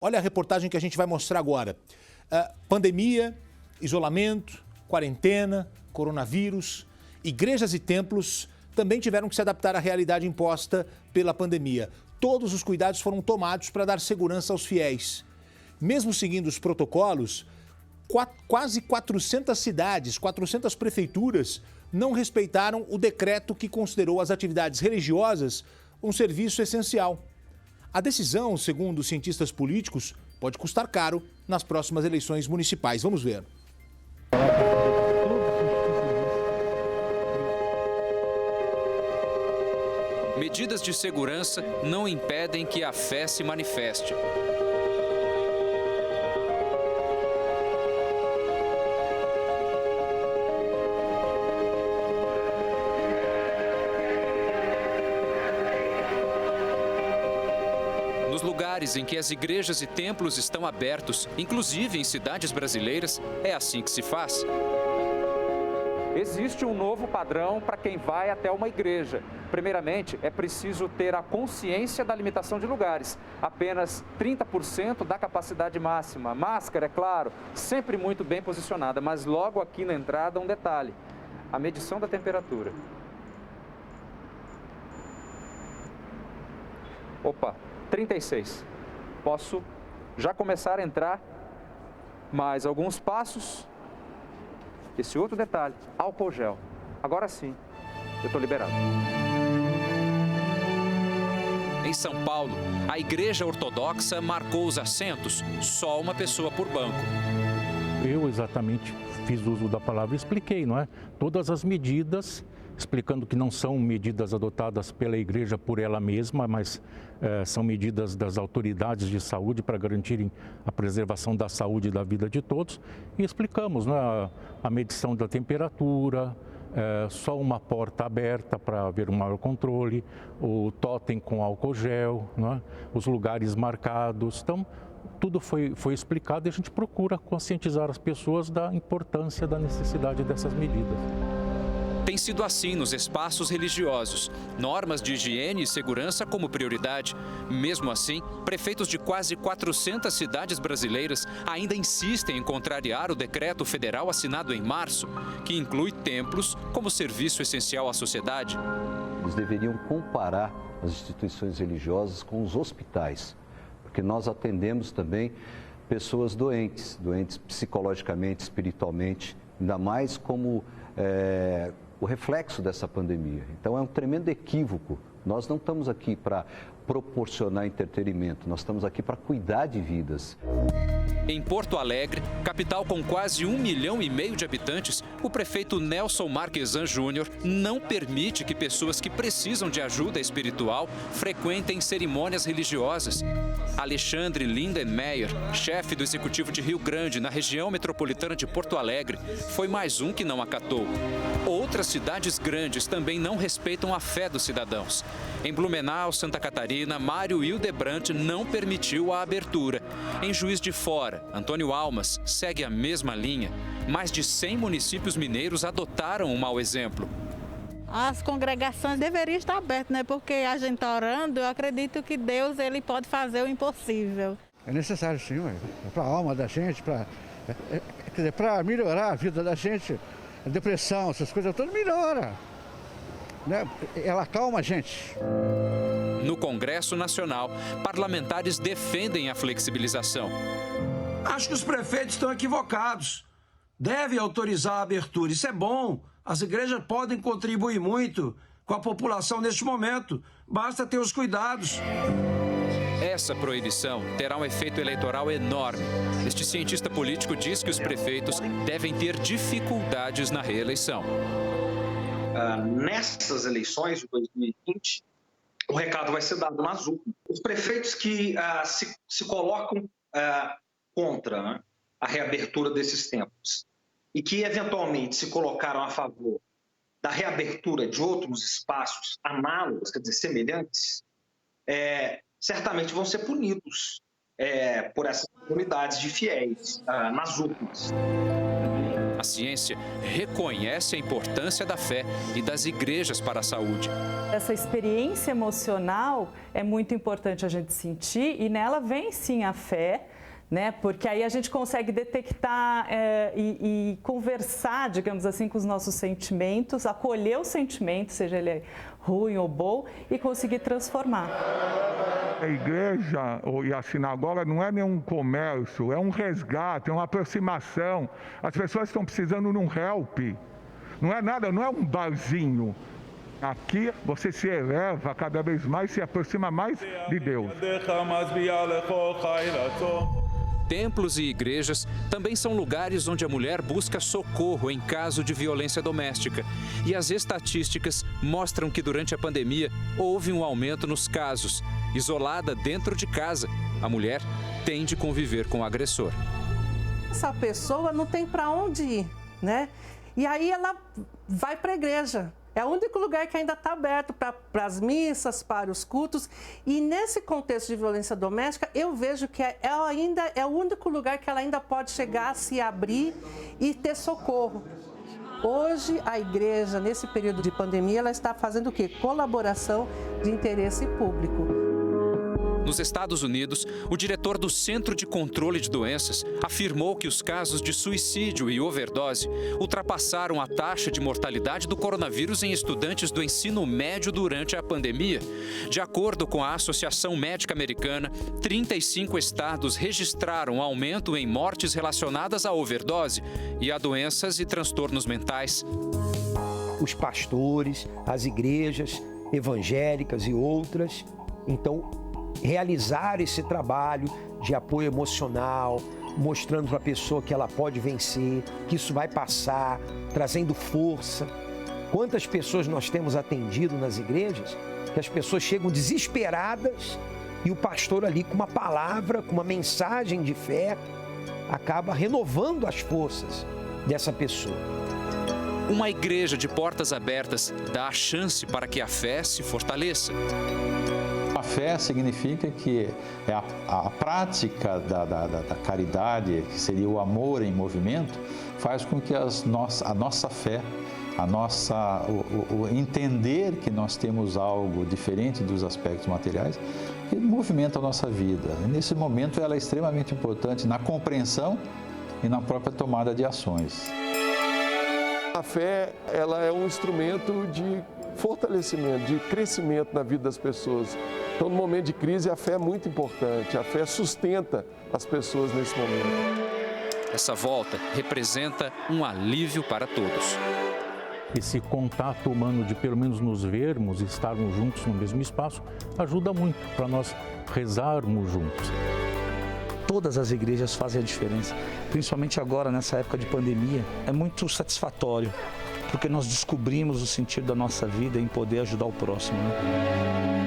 Olha a reportagem que a gente vai mostrar agora. Pandemia, isolamento, quarentena, coronavírus, igrejas e templos também tiveram que se adaptar à realidade imposta pela pandemia. Todos os cuidados foram tomados para dar segurança aos fiéis. Mesmo seguindo os protocolos, quase 400 cidades, 400 prefeituras não respeitaram o decreto que considerou as atividades religiosas um serviço essencial. A decisão, segundo cientistas políticos, pode custar caro nas próximas eleições municipais. Vamos ver. Medidas de segurança não impedem que a fé se manifeste. Nos lugares em que as igrejas e templos estão abertos, inclusive em cidades brasileiras, é assim que se faz. Existe um novo padrão para quem vai até uma igreja. Primeiramente, é preciso ter a consciência da limitação de lugares. Apenas 30% da capacidade máxima. Máscara, é claro, sempre muito bem posicionada, mas logo aqui na entrada um detalhe: a medição da temperatura. Opa, 36. Posso já começar a entrar mais alguns passos. Esse outro detalhe, álcool gel. Agora sim, eu estou liberado. Em São Paulo, a Igreja Ortodoxa marcou os assentos, só uma pessoa por banco. Eu exatamente fiz uso da palavra e expliquei, não é? Todas as medidas, explicando que não são medidas adotadas pela igreja por ela mesma, mas são medidas das autoridades de saúde para garantirem a preservação da saúde e da vida de todos. E explicamos, né, a medição da temperatura, só uma porta aberta para haver um maior controle, o totem com álcool gel, né, os lugares marcados. Então, tudo foi explicado e a gente procura conscientizar as pessoas da importância, da necessidade dessas medidas. Tem sido assim nos espaços religiosos. Normas de higiene e segurança como prioridade. Mesmo assim, prefeitos de quase 400 cidades brasileiras ainda insistem em contrariar o decreto federal assinado em março, que inclui templos como serviço essencial à sociedade. Eles deveriam comparar as instituições religiosas com os hospitais, porque nós atendemos também pessoas doentes psicologicamente, espiritualmente, ainda mais como o reflexo dessa pandemia. Então é um tremendo equívoco. Nós não estamos aqui para proporcionar entretenimento, nós estamos aqui para cuidar de vidas. Em Porto Alegre, capital com quase 1,5 milhão de habitantes, o prefeito Nelson Marquesan Júnior não permite que pessoas que precisam de ajuda espiritual frequentem cerimônias religiosas. Alexandre Lindenmeyer, chefe do Executivo de Rio Grande, na região metropolitana de Porto Alegre, foi mais um que não acatou. Outras cidades grandes também não respeitam a fé dos cidadãos. Em Blumenau, Santa Catarina, Mário Hildebrand não permitiu a abertura. Em Juiz de Fora, Antônio Almas segue a mesma linha. Mais de 100 municípios mineiros adotaram um mau exemplo. As congregações deveriam estar abertas, né? Porque a gente está orando, eu acredito que Deus ele pode fazer o impossível. É necessário sim, para a alma da gente, para melhorar a vida da gente. A depressão, essas coisas todas melhora, né? Ela acalma a gente. No Congresso Nacional, parlamentares defendem a flexibilização. Acho que os prefeitos estão equivocados. Devem autorizar a abertura, isso é bom. As igrejas podem contribuir muito com a população neste momento. Basta ter os cuidados. Essa proibição terá um efeito eleitoral enorme. Este cientista político diz que os prefeitos devem ter dificuldades na reeleição. Nessas eleições de 2020, o recado vai ser dado nas urnas. Os prefeitos que se colocam contra, né, a reabertura desses templos e que eventualmente se colocaram a favor da reabertura de outros espaços análogos, quer dizer, semelhantes, certamente vão ser punidos por essas comunidades de fiéis nas urnas. A ciência reconhece a importância da fé e das igrejas para a saúde. Essa experiência emocional é muito importante a gente sentir, e nela vem sim a fé, né? Porque aí a gente consegue detectar e conversar, digamos assim, com os nossos sentimentos, acolher o sentimento, seja ele ruim ou bom, e conseguir transformar. A igreja e a sinagoga não é nenhum comércio, é um resgate, é uma aproximação. As pessoas estão precisando de um help. Não é nada, não é um barzinho. Aqui você se eleva cada vez mais, se aproxima mais de Deus. Templos e igrejas também são lugares onde a mulher busca socorro em caso de violência doméstica. E as estatísticas mostram que durante a pandemia houve um aumento nos casos. Isolada dentro de casa, a mulher tem de conviver com o agressor. Essa pessoa não tem para onde ir, né? E aí ela vai para a igreja. É o único lugar que ainda está aberto para as missas, para os cultos. E nesse contexto de violência doméstica, eu vejo que ela ainda é o único lugar que ela ainda pode chegar, se abrir e ter socorro. Hoje, a igreja, nesse período de pandemia, ela está fazendo o quê? Colaboração de interesse público. Nos Estados Unidos, o diretor do Centro de Controle de Doenças afirmou que os casos de suicídio e overdose ultrapassaram a taxa de mortalidade do coronavírus em estudantes do ensino médio durante a pandemia. De acordo com a Associação Médica Americana, 35 estados registraram aumento em mortes relacionadas à overdose e a doenças e transtornos mentais. Os pastores, as igrejas evangélicas e outras, então, realizar esse trabalho de apoio emocional, mostrando para a pessoa que ela pode vencer, que isso vai passar, trazendo força. Quantas pessoas nós temos atendido nas igrejas, que as pessoas chegam desesperadas e o pastor ali com uma palavra, com uma mensagem de fé, acaba renovando as forças dessa pessoa. Uma igreja de portas abertas dá a chance para que a fé se fortaleça. A fé significa que é a prática da caridade, que seria o amor em movimento, faz com que a nossa fé, o entender que nós temos algo diferente dos aspectos materiais, que movimenta a nossa vida. E nesse momento ela é extremamente importante na compreensão e na própria tomada de ações. A fé, ela é um instrumento de fortalecimento, de crescimento na vida das pessoas. Então, no momento de crise, a fé é muito importante. A fé sustenta as pessoas nesse momento. Essa volta representa um alívio para todos. Esse contato humano de pelo menos nos vermos e estarmos juntos no mesmo espaço ajuda muito para nós rezarmos juntos. Todas as igrejas fazem a diferença, principalmente agora, nessa época de pandemia. É muito satisfatório, porque nós descobrimos o sentido da nossa vida em poder ajudar o próximo, né?